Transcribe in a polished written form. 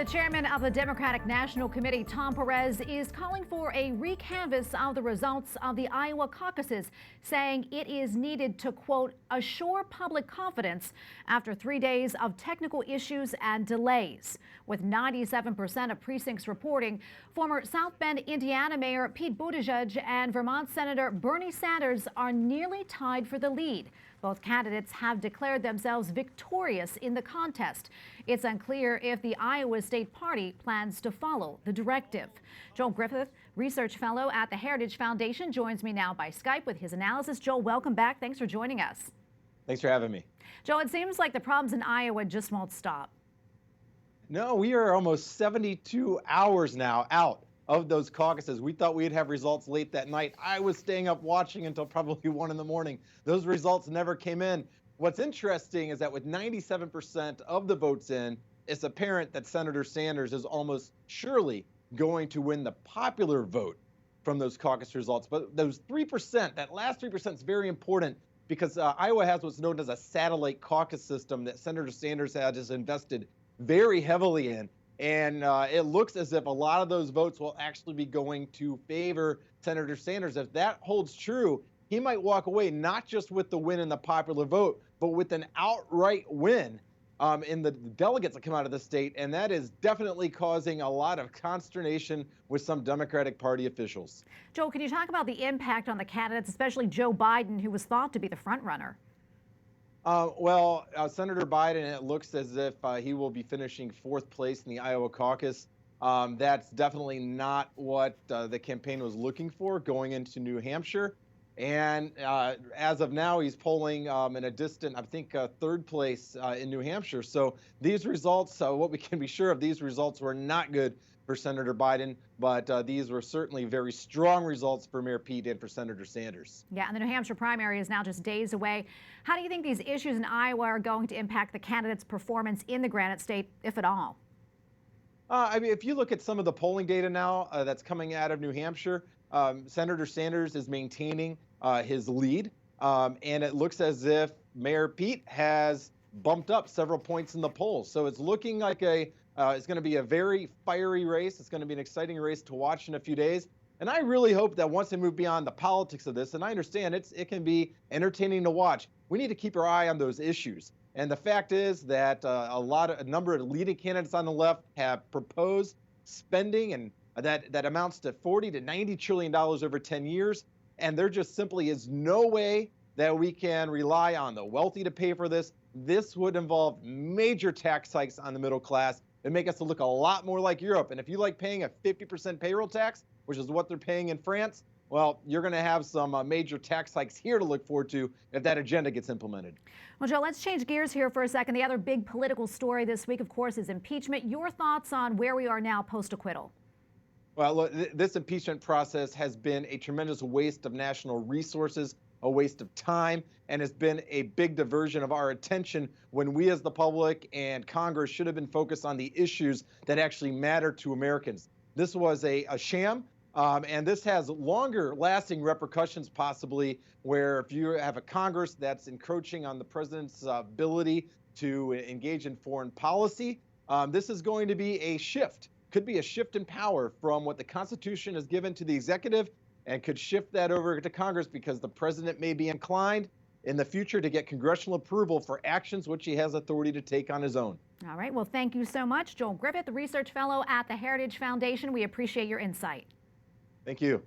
The chairman of the Democratic National Committee, Tom Perez, is calling for a recanvass of the results of the Iowa caucuses, saying it is needed to, quote, assure public confidence after 3 days of technical issues and delays. With 97% of precincts reporting, former South Bend, Indiana Mayor Pete Buttigieg and Vermont Senator Bernie Sanders are nearly tied for the lead. Both candidates have declared themselves victorious in the contest. It's unclear if the Iowa State Party plans to follow the directive. Joel Griffith, research fellow at the Heritage Foundation, joins me now by Skype with his analysis. Joel, welcome back. Thanks for joining us. Thanks for having me. Joel, it seems like the problems in Iowa just won't stop. No, we are almost 72 hours now out of those caucuses. We thought we'd have results late that night. I was staying up watching until probably 1 in the morning. Those results never came in. What's interesting is that with 97% of the votes in, it's apparent that Senator Sanders is almost surely going to win the popular vote from those caucus results. But those 3%, that last 3% is very important because Iowa has what's known as a satellite caucus system that Senator Sanders has invested very heavily in. And it looks as if a lot of those votes will actually be going to favor Senator Sanders. If that holds true, he might walk away not just with the win in the popular vote, but with an outright win in the delegates that come out of the state. And that is definitely causing a lot of consternation with some Democratic Party officials. Joel, can you talk about the impact on the candidates, especially Joe Biden, who was thought to be the front runner? Senator Biden, it looks as if he will be finishing 4th place in the Iowa caucus. That's definitely not what the campaign was looking for going into New Hampshire. And as of now, he's polling in a distant, I think, 3rd place in New Hampshire. So these results, what we can be sure of, these results were not good for Senator Biden, but these were certainly very strong results for Mayor Pete and for Senator Sanders. Yeah, and the New Hampshire primary is now just days away. How do you think these issues in Iowa are going to impact the candidates' performance in the Granite State, if at all? If you look at some of the polling data now that's coming out of New Hampshire, Senator Sanders is maintaining his lead, and it looks as if Mayor Pete has bumped up several points in the polls. So it's looking like it's going to be a very fiery race. It's going to be an exciting race to watch in a few days. And I really hope that once they move beyond the politics of this, and I understand it can be entertaining to watch, we need to keep our eye on those issues. And the fact is that a number of leading candidates on the left have proposed spending, and that amounts to $40 to $90 trillion over 10 years. And there just simply is no way that we can rely on the wealthy to pay for this. This would involve major tax hikes on the middle class and make us look a lot more like Europe. And if you like paying a 50% payroll tax, which is what they're paying in France, well, you're going to have some major tax hikes here to look forward to if that agenda gets implemented. Well, Joe, let's change gears here for a second. The other big political story this week, of course, is impeachment. Your thoughts on where we are now post-acquittal? Well, look, this impeachment process has been a tremendous waste of national resources, a waste of time, and has been a big diversion of our attention when we as the public and Congress should have been focused on the issues that actually matter to Americans. This was a sham, and this has longer lasting repercussions possibly, where if you have a Congress that's encroaching on the president's ability to engage in foreign policy, this is going to be a shift. Could be a shift in power from what the Constitution has given to the executive, and could shift that over to Congress because the president may be inclined in the future to get congressional approval for actions which he has authority to take on his own. All right. Well, thank you so much, Joel Griffith, the research fellow at the Heritage Foundation. We appreciate your insight. Thank you.